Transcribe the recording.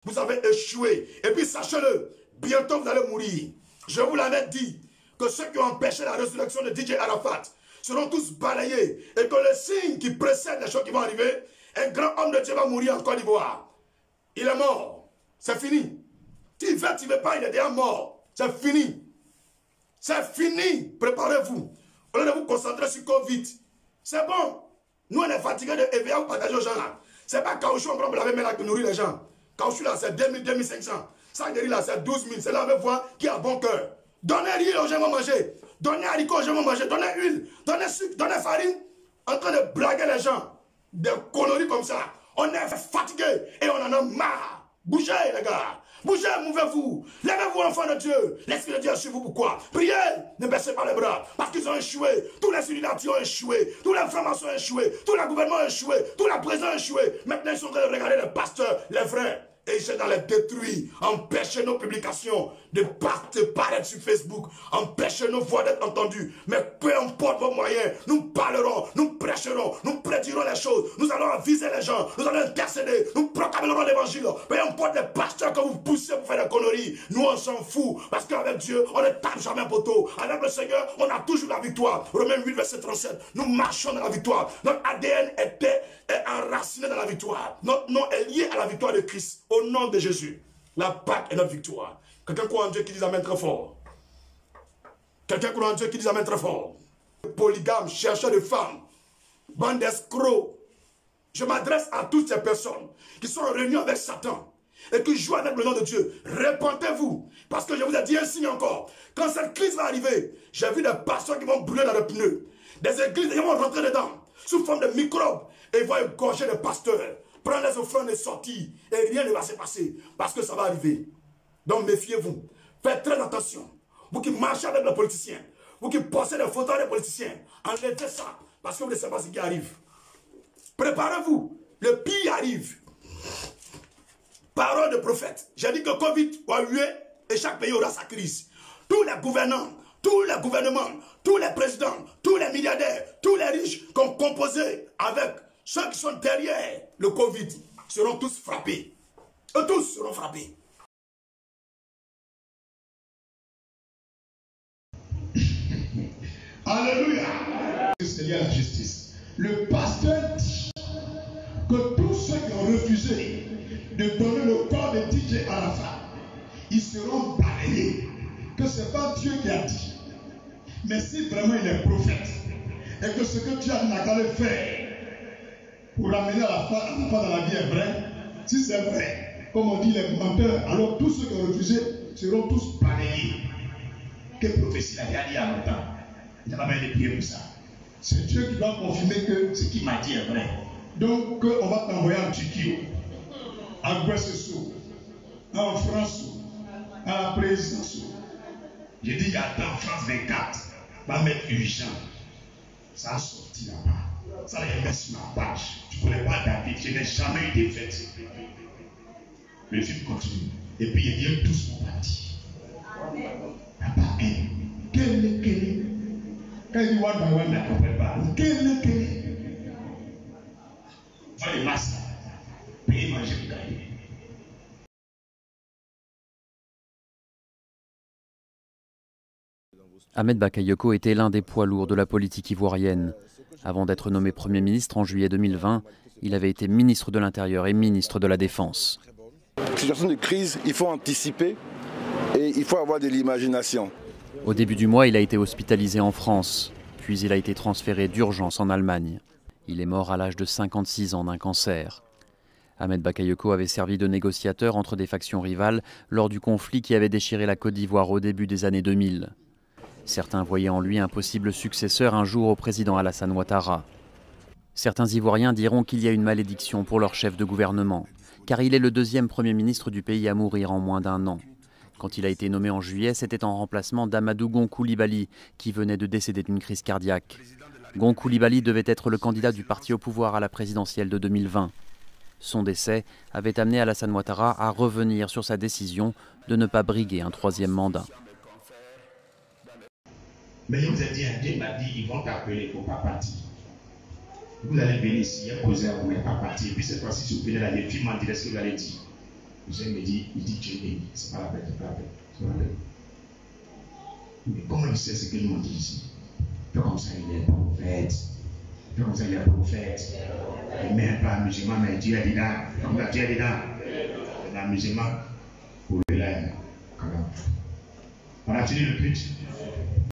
Vous avez échoué. Et puis sachez-le, bientôt vous allez mourir. Je vous l'avais dit que ceux qui ont empêché la résurrection de DJ Arafat seront tous balayés. Et que le signe qui précède les choses qui vont arriver, un grand homme de Dieu va mourir en Côte d'Ivoire. Il est mort. C'est fini. Tu veux pas, il est déjà mort. C'est fini. C'est fini. Préparez-vous. Au lieu de vous concentrer sur Covid. C'est bon. Nous, on est fatigués de EVA ou partager aux gens là. C'est pas caoutchouc, on peut laver mais là qui nourrit les gens. Caoutchouc là, c'est 2000, 2500. Sac de riz là, c'est 12 000. C'est là, on veut voir qui a bon cœur. Donnez riz aux gens vont manger. Donnez haricots aux gens vont manger. Donnez huile. Donnez sucre. Donnez farine. En train de blaguer les gens. Des conneries comme ça. On est fatigués et on en a marre. Bougez les gars. Bougez, mouvez-vous. Levez-vous, enfants de Dieu. L'Esprit de Dieu est sur vous. Pourquoi? Priez. Ne baissez pas les bras. Parce qu'ils ont échoué. Tous les Illuminati ont échoué. Tous les francs-maçons ont échoué. Tous les gouvernements ont échoué. Tous les présidents ont échoué. Maintenant, ils sont en train de regarder les pasteurs, les vrais. Et ils essaient de les détruire. Empêcher nos publications de paraître sur Facebook. Empêcher nos voix d'être entendues. Mais peu importe vos moyens, nous parlerons, nous prêcherons, nous prédirons les choses. Nous allons aviser les gens. Nous allons intercéder. Nous proclamerons l'évangile. Peu importe les pasteurs que vous poussez pour faire des conneries. Nous, on s'en fout. Parce qu'avec Dieu, on ne tape jamais un poteau. Avec le Seigneur, on a toujours la victoire. Romains 8, verset 37. Nous marchons dans la victoire. Notre ADN est enraciné dans la victoire. Notre nom est lié à la victoire de Christ. Au nom de Jésus, la Pâque est notre victoire. Quelqu'un croit en Dieu qui dit amen très fort. Quelqu'un croit en Dieu qui dit amen très fort. Polygame, chercheur de femmes, bande d'escrocs. Je m'adresse à toutes ces personnes qui sont en réunion avec Satan et qui jouent avec le nom de Dieu. Répentez-vous, parce que je vous ai dit un signe encore. Quand cette crise va arriver, j'ai vu des pasteurs qui vont brûler dans les pneus. Des églises qui vont rentrer dedans, sous forme de microbes, et ils vont égorger les pasteurs. Prendre les offrandes et sortir. Et rien ne va se passer. Parce que ça va arriver. Donc méfiez-vous. Faites très attention. Vous qui marchez avec les politiciens. Vous qui postez des photos des politiciens. Enlevez ça. Parce que vous ne savez pas ce qui arrive. Préparez-vous. Le pire arrive. Parole de prophète. J'ai dit que Covid va huer et chaque pays aura sa crise. Tous les gouvernants, tous les gouvernements, tous les présidents, tous les milliardaires, tous les riches qui ont composé avec ceux qui sont derrière le Covid seront tous frappés. Eux tous seront frappés. Alléluia. C'est lié à la justice. Le pasteur dit que tous ceux qui ont refusé de donner le corps de DJ Arafat, ils seront balayés. Que ce n'est pas Dieu qui a dit. Mais si vraiment il est prophète, et que ce que Dieu a n'a qu'à le faire pour ramener la foi dans la vie est vrai, si c'est vrai, comme on dit les menteurs, alors tous ceux qui ont refusé seront tous balayés. Quelle prophétie il a dit il y a longtemps? Il n'a pas besoin de prier pour ça. C'est Dieu qui doit confirmer que ce qu'il m'a dit est vrai. Donc, on va t'envoyer en Turquie, à Guessesso, en France, à la présidence. J'ai dit, il y a dans France 24, va mettre urgent. Ça a sorti là-bas. Ça a mis sur ma page. Tu ne connais pas David, je n'ai jamais eu de défaite. Le film continue. Et puis ils viennent tous mon parti. Là-bas, quel quand il dit one by one, ne comprend pas. Quel va les masses, payer manger pour gagner. Ahmed Bakayoko était l'un des poids lourds de la politique ivoirienne. Avant d'être nommé Premier ministre en juillet 2020, il avait été ministre de l'Intérieur et ministre de la Défense. Situation de crise, il faut anticiper et il faut avoir de l'imagination. Au début du mois, il a été hospitalisé en France, puis il a été transféré d'urgence en Allemagne. Il est mort à l'âge de 56 ans d'un cancer. Ahmed Bakayoko avait servi de négociateur entre des factions rivales lors du conflit qui avait déchiré la Côte d'Ivoire au début des années 2000. Certains voyaient en lui un possible successeur un jour au président Alassane Ouattara. Certains Ivoiriens diront qu'il y a une malédiction pour leur chef de gouvernement, car il est le deuxième Premier ministre du pays à mourir en moins d'un an. Quand il a été nommé en juillet, c'était en remplacement d'Amadou Gon Coulibaly, qui venait de décéder d'une crise cardiaque. Gon Coulibaly devait être le candidat du parti au pouvoir à la présidentielle de 2020. Son décès avait amené Alassane Ouattara à revenir sur sa décision de ne pas briguer un troisième mandat. Mais il vous a dit, Dieu m'a dit, ils vont t'appeler, il ne faut pas partir. Vous allez venir ici, il y a causé à vous, il ne faut pas partir. Et puis cette fois-ci, si vous venez là, les films en direct, ce que vous allez dire. Je me dis, Dieu est, c'est pas la peine, c'est pas la peine, c'est pas la peine. Mais comment il sait ce qu'ils m'ont dit ici? Fait comme ça, il est prophète. Fait comme ça, il est prophète. Il n'est pas musulman, mais Dieu est dedans. Comme ça, Dieu est dedans. Il est musulman pour le laine. On a fini le culte.